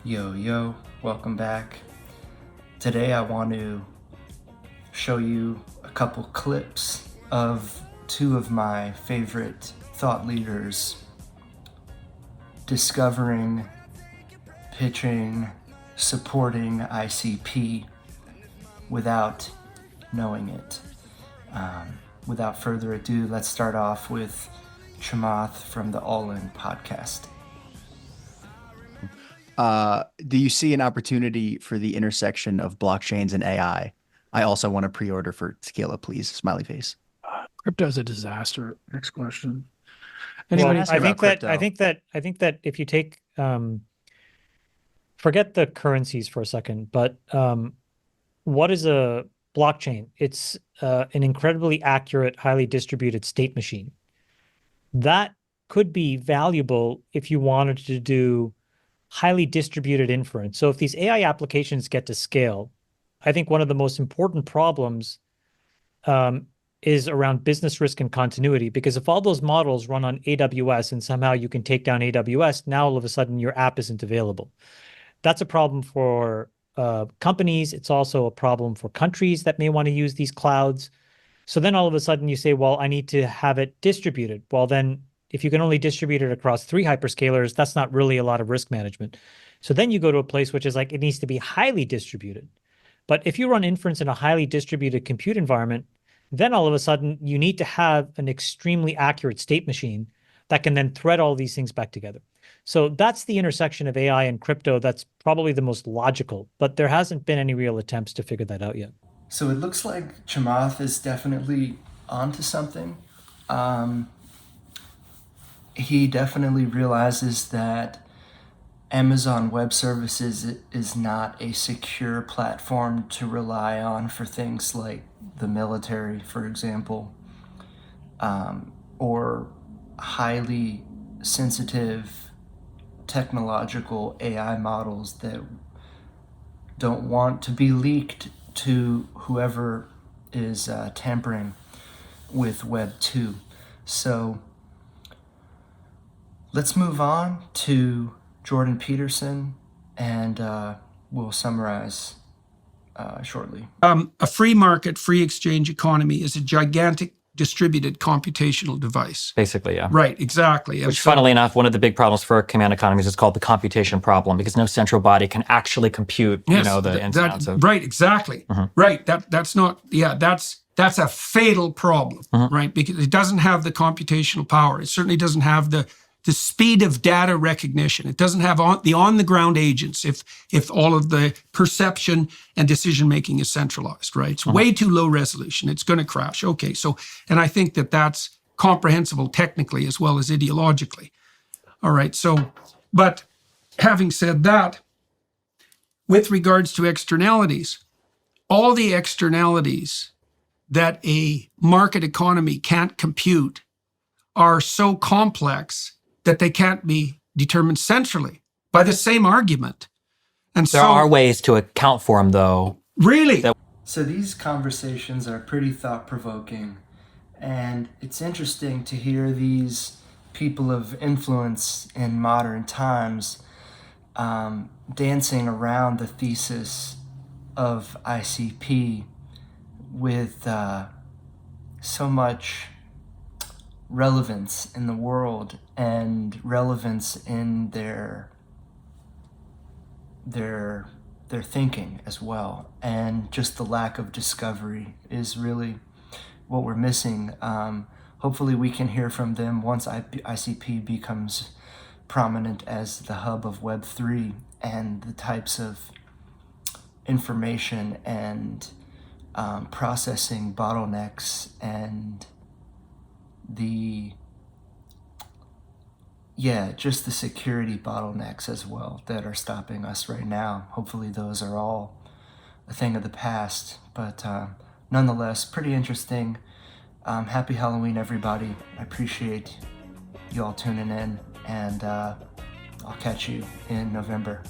Yo, welcome back. Today I want to show you a couple clips of two of my favorite thought leaders discovering, pitching, supporting ICP without knowing it. Without further ado, let's start off with Chath from the All In podcast. Do you see an opportunity for the intersection of blockchains and AI? I also want to pre-order for Tequila, please. Smiley face. Crypto is a disaster. Next question. Well, Anyway, I think that if you take forget the currencies for a second, but what is a blockchain? It's an incredibly accurate, highly distributed state machine. That could be valuable if you wanted to do highly distributed inference. So if these AI applications get to scale, I think one of the most important problems is around business risk and continuity, because if all those models run on AWS and somehow you can take down AWS, now all of a sudden your app isn't available. That's a problem for companies. It's also a problem for countries that may want to use these clouds. So then all of a sudden you say, well, I need to have it distributed. Well, then if you can only distribute it across 3 hyperscalers, that's not really a lot of risk management. So then you go to a place which is like, it needs to be highly distributed. But if you run inference in a highly distributed compute environment, then all of a sudden you need to have an extremely accurate state machine that can then thread all these things back together. So that's the intersection of AI and crypto that's probably the most logical, but there hasn't been any real attempts to figure that out yet. So it looks like Chamath is definitely onto something. He definitely realizes that Amazon Web Services is not a secure platform to rely on for things like the military, for example, or highly sensitive technological AI models that don't want to be leaked to whoever is tampering with Web 2. So let's move on to Jordan Peterson, and we'll summarize shortly. A free market, free exchange economy is a gigantic distributed computational device. Basically, yeah. Right, exactly. Which, funnily enough, one of the big problems for command economies is called the computation problem, because no central body can actually compute, the ins and outs of. Right, exactly. Right, that's a fatal problem, right? Because it doesn't have the computational power. It certainly doesn't have the speed of data recognition. It doesn't have the on-the-ground agents if all of the perception and decision-making is centralized, right? It's way too low resolution. It's going to crash. Okay, and I think that's comprehensible technically as well as ideologically. All right, but having said that, with regards to externalities, all the externalities that a market economy can't compute are so complex that they can't be determined centrally by the same argument. And there are ways to account for them, though. Really? So these conversations are pretty thought-provoking, and it's interesting to hear these people of influence in modern times dancing around the thesis of ICP with so much relevance in the world and relevance in their thinking as well, and just the lack of discovery is really what we're missing. Hopefully we can hear from them once ICP becomes prominent as the hub of Web3 and the types of information and processing bottlenecks and just the security bottlenecks as well that are stopping us right now. Hopefully those are all a thing of the past, but nonetheless, pretty interesting. Happy Halloween, everybody. I appreciate you all tuning in, and I'll catch you in November.